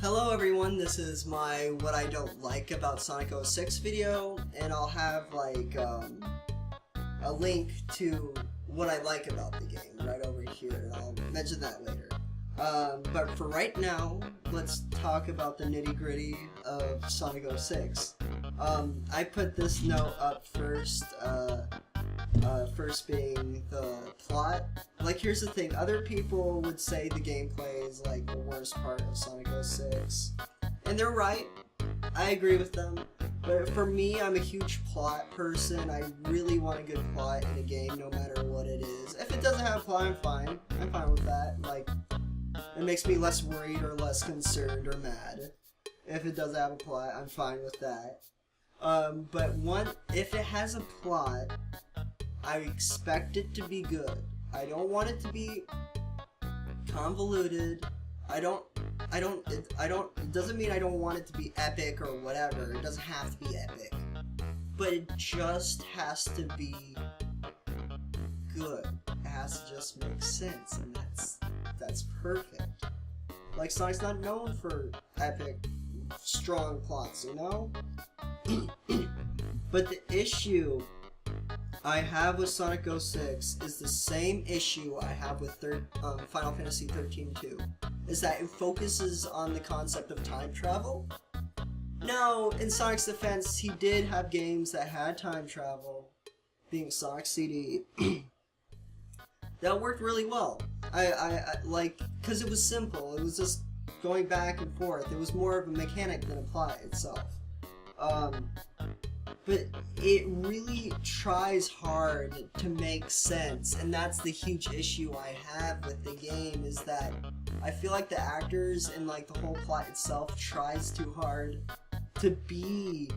Hello everyone, this is my what I don't like about Sonic 06 video, and I'll have like a link to what I like about the game right over here, and I'll mention that later. But for right now, let's talk about the nitty-gritty of Sonic 06. I put this note up first, first being the plot. Like, here's the thing, other people would say the gameplay is like the worst part of Sonic 06, and they're right. I agree with them. But for me, I'm a huge plot person. I really want a good plot in a game, no matter what it is. If it doesn't have a plot, I'm fine. I'm fine with that. Like, it makes me less worried or less concerned or mad. If it doesn't have a plot, I'm fine with that. But if it has a plot, I expect it to be good. I don't want it to be convoluted. It doesn't mean I don't want it to be epic or whatever. It doesn't have to be epic. But it just has to be good. It has to just make sense, and that's perfect. Like, Sonic's not known for epic, strong plots, you know? But the issue I have with Sonic 06 is the same issue I have with Final Fantasy 13-2, is that it focuses on the concept of time travel. Now, in Sonic's defense, he did have games that had time travel, being Sonic CD, that worked really well. I like, because it was simple, it was just going back and forth, it was more of a mechanic than a plot itself. But it really tries hard to make sense, and that's the huge issue I have with the game, is that I feel like the actors and like the whole plot itself tries too hard to be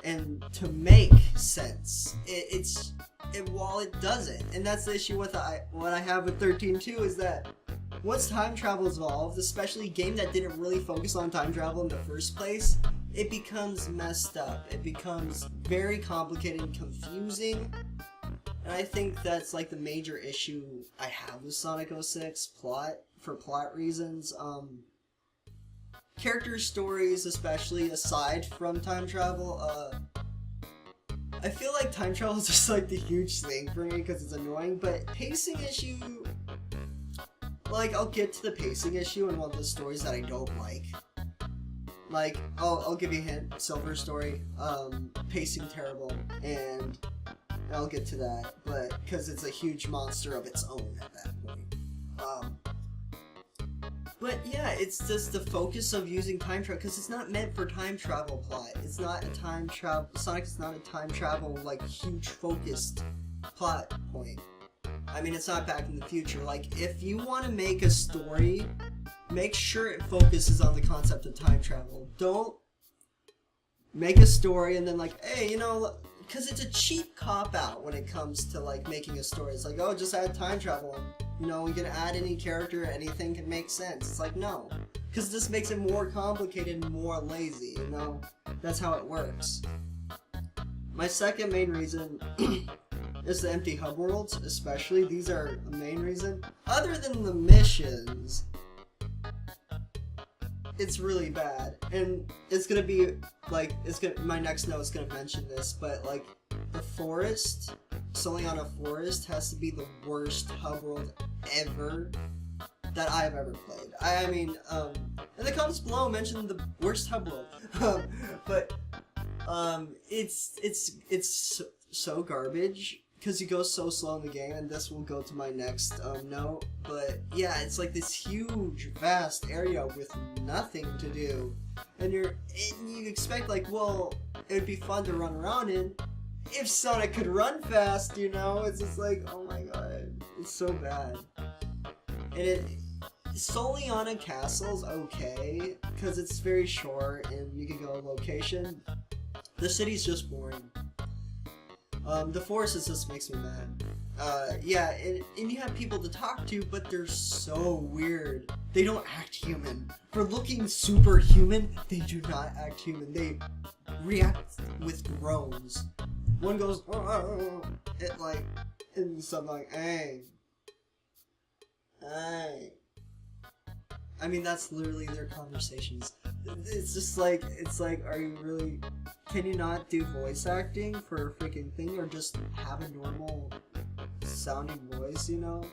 and to make sense. While it doesn't, and that's the issue with what I have with 13-2, is that once time travel is involved, especially a game that didn't really focus on time travel in the first place, it becomes messed up. It becomes very complicated and confusing. And I think that's like the major issue I have with Sonic 06 for plot reasons. Character stories, especially aside from time travel, I feel like time travel is just like the huge thing for me because it's annoying, but pacing issue, like, I'll get to the pacing issue in one of the stories that I don't like. Like, I'll give you a hint. Silver story, pacing terrible, and I'll get to that, but because it's a huge monster of its own at that point. But yeah, it's just the focus of using time travel, because it's not meant for time travel plot. It's not a time travel. Sonic is not a time travel, like, huge focused plot point. I mean, it's not Back in the Future. Like, if you want to make a story, make sure it focuses on the concept of time travel. Don't make a story and then like, hey, you know, because it's a cheap cop-out when it comes to like making a story. It's like, oh, just add time travel and, you know, we can add any character, anything can make sense. It's like, no, because this makes it more complicated and more lazy, you know? That's how it works. My second main reason is the empty hub worlds, especially. These are the main reason. Other than the missions, it's really bad, and it's gonna be like, my next note is gonna mention this, but like, the forest, Soliana Forest has to be the worst hub world ever that I've ever played. I mean, in the comments below, mention the worst hub world, but it's so garbage, because you go so slow in the game, and this will go to my next note, but yeah, it's like this huge, vast area with nothing to do, and you expect, like, well, it would be fun to run around in if Sonic could run fast, you know? It's just like, oh my god, it's so bad. And Soliana Castle's okay, because it's very short, and you can go location. The city's just boring. The forest just makes me mad. Yeah, and you have people to talk to, but they're so weird. They don't act human. For looking superhuman, they do not act human. They react with groans. One goes, oh, it like, and something like, hey, I mean, that's literally their conversations. It's just like, are you really, can you not do voice acting for a freaking thing, or just have a normal sounding voice, you know?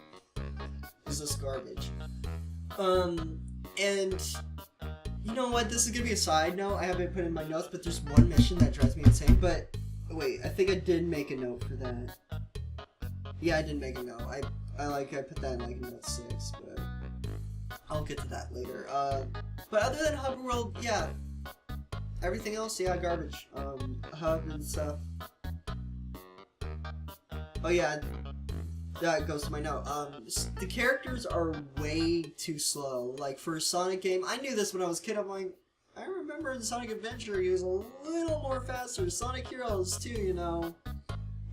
It's just garbage. And you know what, this is gonna be a side note, I haven't put in my notes, but there's one mission that drives me insane, but, wait, I think I did make a note for that. Yeah, I did make a note. I put that in, like, note 6, but I'll get to that later. But other than Hub World, yeah, everything else, yeah, garbage. Hub and stuff. Oh yeah, that goes to my note. The characters are way too slow. Like, for a Sonic game, I knew this when I was a kid. I'm like, I remember in Sonic Adventure he was a little more faster. Sonic Heroes too, you know.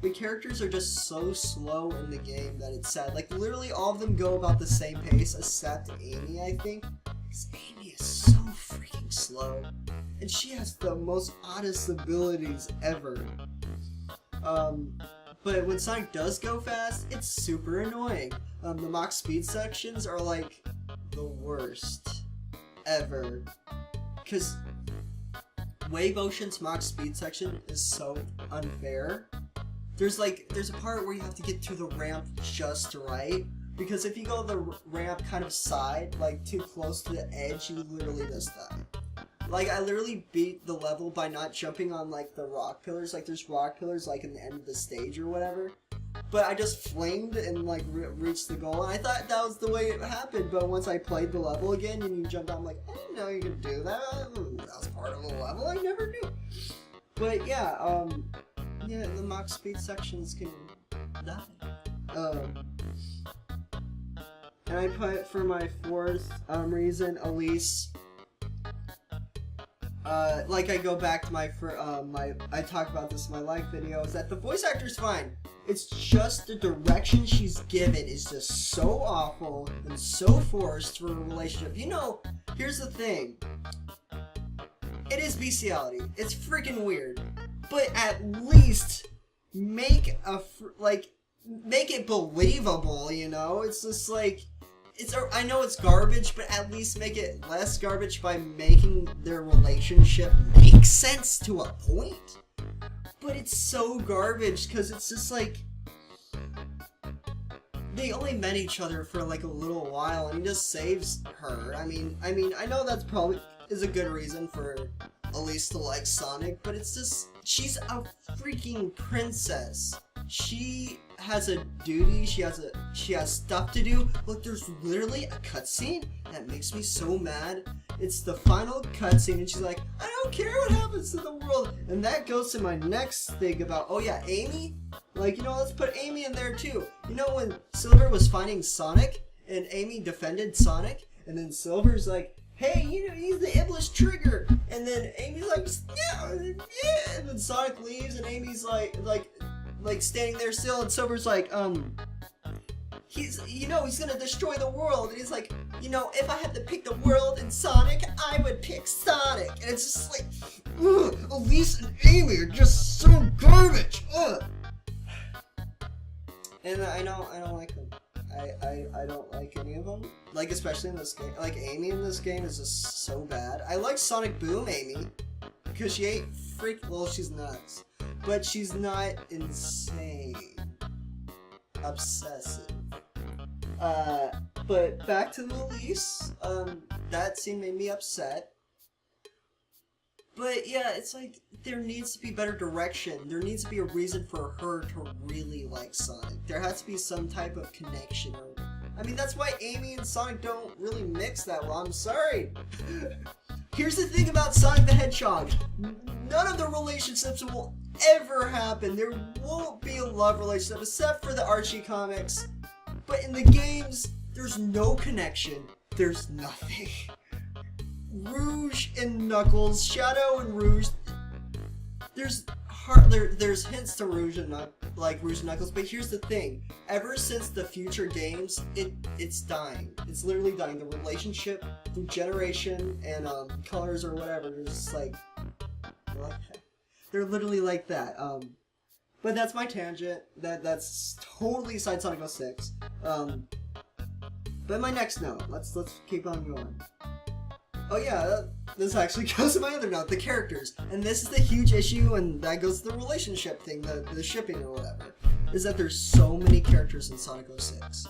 The characters are just so slow in the game that it's sad. Like, literally all of them go about the same pace, except Amy, I think. Because Amy is so freaking slow. And she has the most oddest abilities ever. But when Sonic does go fast, it's super annoying. The Mach speed sections are, like, the worst ever. Because Wave Ocean's Mach speed section is so unfair. There's a part where you have to get to the ramp just right, because if you go the ramp kind of side, like too close to the edge, you literally just die. Like, I literally beat the level by not jumping on, like, the rock pillars. Like, there's rock pillars, like, in the end of the stage or whatever. But I just flamed and, like, reached the goal, and I thought that was the way it happened. But once I played the level again and you jumped on, I'm like, I didn't know you could do that. That was part of the level. I never knew. But, yeah, yeah, the Mach speed sections can die. And I put, for my fourth reason, Elise. Like, I go back to my I talk about this in my live video, is that the voice actor's fine. It's just the direction she's given is just so awful and so forced for a relationship. You know, here's the thing. It is bestiality. It's freaking weird. But at least make it believable, you know? It's just like, I know it's garbage, but at least make it less garbage by making their relationship make sense to a point. But it's so garbage, because it's just like, they only met each other for like a little while, and he just saves her. I mean, I know that's probably is a good reason for Elise to like Sonic, but it's just, she's a freaking princess. She has a duty, she has stuff to do. Look, there's literally a cutscene that makes me so mad. It's the final cutscene, and she's like, I don't care what happens to the world. And that goes to my next thing about, oh yeah, Amy? Like, you know, let's put Amy in there too. You know, when Silver was fighting Sonic, and Amy defended Sonic, and then Silver's like, hey, you know, he's the Iblis trigger. And then Amy's like, yeah, and then Sonic leaves, and Amy's like standing there still, and Silver's like, he's gonna destroy the world, and he's like, you know, if I had to pick the world and Sonic, I would pick Sonic. And it's just like, ugh, Elise and Amy are just so garbage, ugh. And I don't like them. I don't like any of them. Like, especially in this game. Like, Amy in this game is just so bad. I like Sonic Boom Amy, because she ain't well, she's nuts. But she's not insane. Obsessive. But back to the Elise. That scene made me upset. But yeah, it's like, there needs to be better direction. There needs to be a reason for her to really like Sonic. There has to be some type of connection. I mean, that's why Amy and Sonic don't really mix that well. I'm sorry. Here's the thing about Sonic the Hedgehog. None of the relationships will ever happen. There won't be a love relationship except for the Archie comics. But in the games, there's no connection. There's nothing. Rouge and Knuckles, Shadow and Rouge. There's hints to Rouge and Knuckles, but here's the thing. Ever since the future games, it's dying. It's literally dying. The relationship through generation and colors or whatever is just like they're literally like that. But that's my tangent. That's totally aside Sonic 06. But my next note, let's keep on going. Oh yeah, this actually goes to my other note, the characters. And this is the huge issue, and that goes to the relationship thing, the shipping or whatever. Is that there's so many characters in Sonic 06.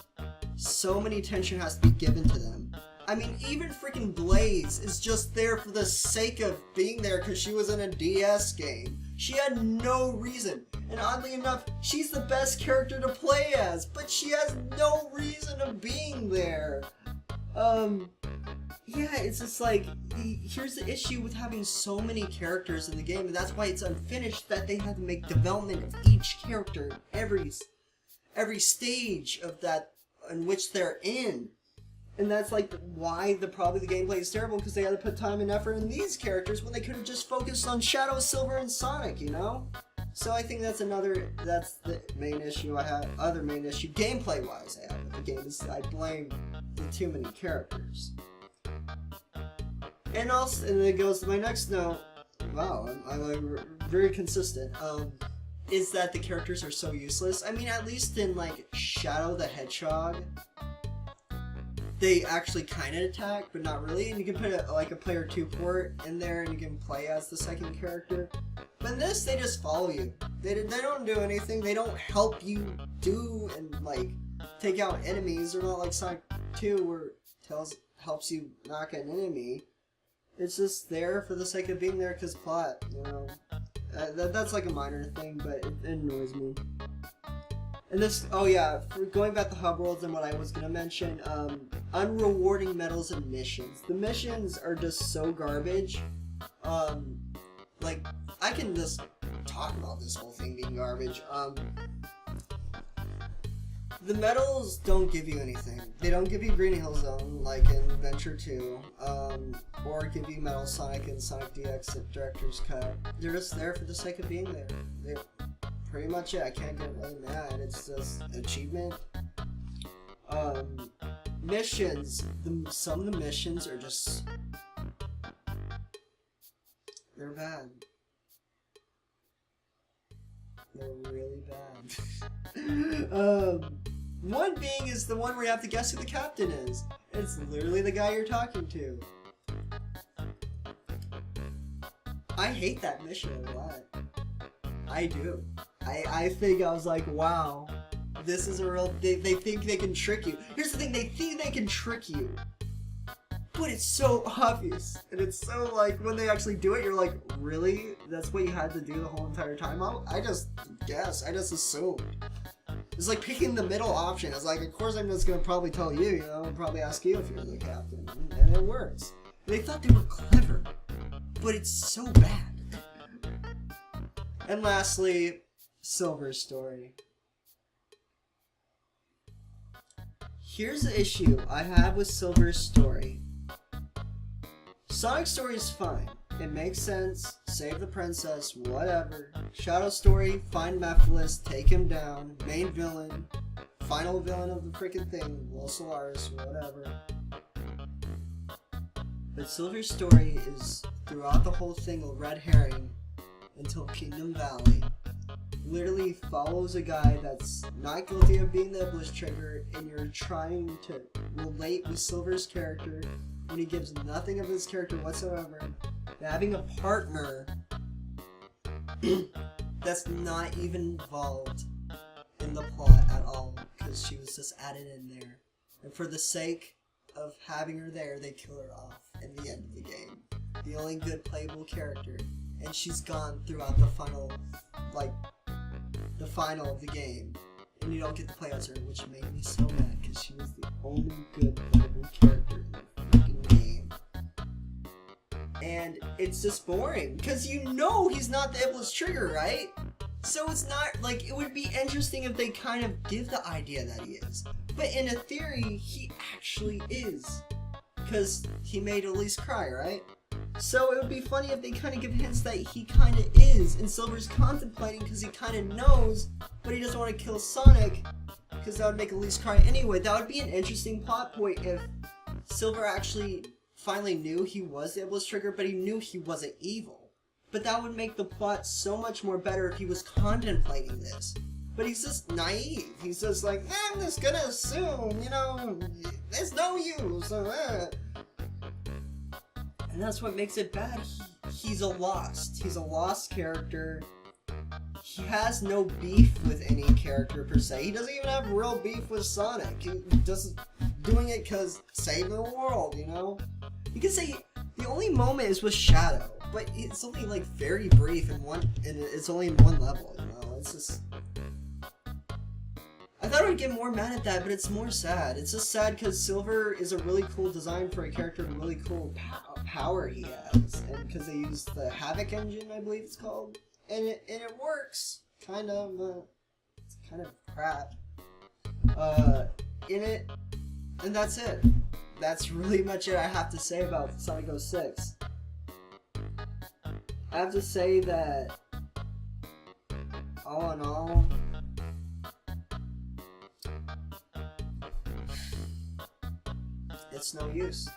So many attention has to be given to them. I mean, even freaking Blaze is just there for the sake of being there because she was in a DS game. She had no reason. And oddly enough, she's the best character to play as, but she has no reason of being there. Yeah, it's just like, here's the issue with having so many characters in the game, and that's why it's unfinished, that they had to make development of each character, every stage of that in which they're in. And that's like why probably the gameplay is terrible, because they had to put time and effort in these characters when they could have just focused on Shadow, Silver, and Sonic, you know? So I think that's the main issue I have, other main issue, gameplay-wise I have with the game, is I blame the too many characters. And also, and it goes to my next note, wow, I'm very consistent, is that the characters are so useless. I mean, at least in, like, Shadow the Hedgehog, they actually kind of attack, but not really, and you can put a player 2 port in there, and you can play as the second character. But in this, they just follow you. They don't do anything, they don't help you do and, like, take out enemies. They're not like Sonic 2, where it helps you knock an enemy. It's just there for the sake of being there because plot, you know. That's like a minor thing, but it annoys me. And this, oh yeah, for going back to Hub Worlds and what I was gonna mention, unrewarding medals and missions. The missions are just so garbage. Like, I can just talk about this whole thing being garbage. The medals don't give you anything. They don't give you Green Hill Zone, like in Adventure 2, or give you Metal Sonic and Sonic DX at Director's Cut. They're just there for the sake of being there. They're pretty much it. I can't get really mad. It's just achievement. Missions. Some of the missions are just... they're bad. They're really bad. One being is the one where you have to guess who the captain is. It's literally the guy you're talking to. I hate that mission a lot. I do. I think I was like, wow, this is a real... They think they can trick you. Here's the thing, they think they can trick you. But it's so obvious. And it's so like, when they actually do it, you're like, really? That's what you had to do the whole entire time? I just guessed. I just assumed. It's like picking the middle option. It's like, of course I'm just going to probably tell you, you know, and probably ask you if you're the captain. And it works. They thought they were clever. But it's so bad. And lastly, Silver's story. Here's the issue I have with Silver's story. Sonic's story is fine. It makes sense. Save the princess, whatever. Shadow story, find Mephiles, take him down. Main villain, final villain of the freaking thing, Will Solaris, whatever. But Silver's story is, throughout the whole thing, a red herring until Kingdom Valley. Literally follows a guy that's not guilty of being the Iblis Trigger, and you're trying to relate with Silver's character when he gives nothing of his character whatsoever. Having a partner that's not even involved in the plot at all, because she was just added in there. And for the sake of having her there, they kill her off in the end of the game. The only good playable character. And she's gone throughout the final, like, the final of the game. And you don't get to play as her, which made me so mad, because she was the only good playable character in the freaking game. And it's just boring, because you know he's not the Iblis Trigger, right? So it's not, like, it would be interesting if they kind of give the idea that he is. But in a theory, he actually is. Because he made Elise cry, right? So it would be funny if they kind of give hints that he kind of is, and Silver's contemplating because he kind of knows, but he doesn't want to kill Sonic, because that would make Elise cry anyway. That would be an interesting plot point if Silver actually finally knew he was the Iblis Trigger, but he knew he wasn't evil. But that would make the plot so much more better if he was contemplating this. But he's just naive. He's just like, I'm just gonna assume, you know, It's no use. And that's what makes it bad. He's a lost character. He has no beef with any character per se. He doesn't even have real beef with Sonic. He just doing it because saving the world, you know? You could say the only moment is with Shadow, but it's only like very brief and it's only in one level, you know? It's just... I thought I would get more mad at that, but it's more sad. It's just sad because Silver is a really cool design for a character with really cool power he has, and because they use the Havoc engine, I believe it's called, and it works. Kind of, it's kind of crap. In it, and that's it. That's really much it I have to say about Sonic 06. I have to say that, all in all, it's no use.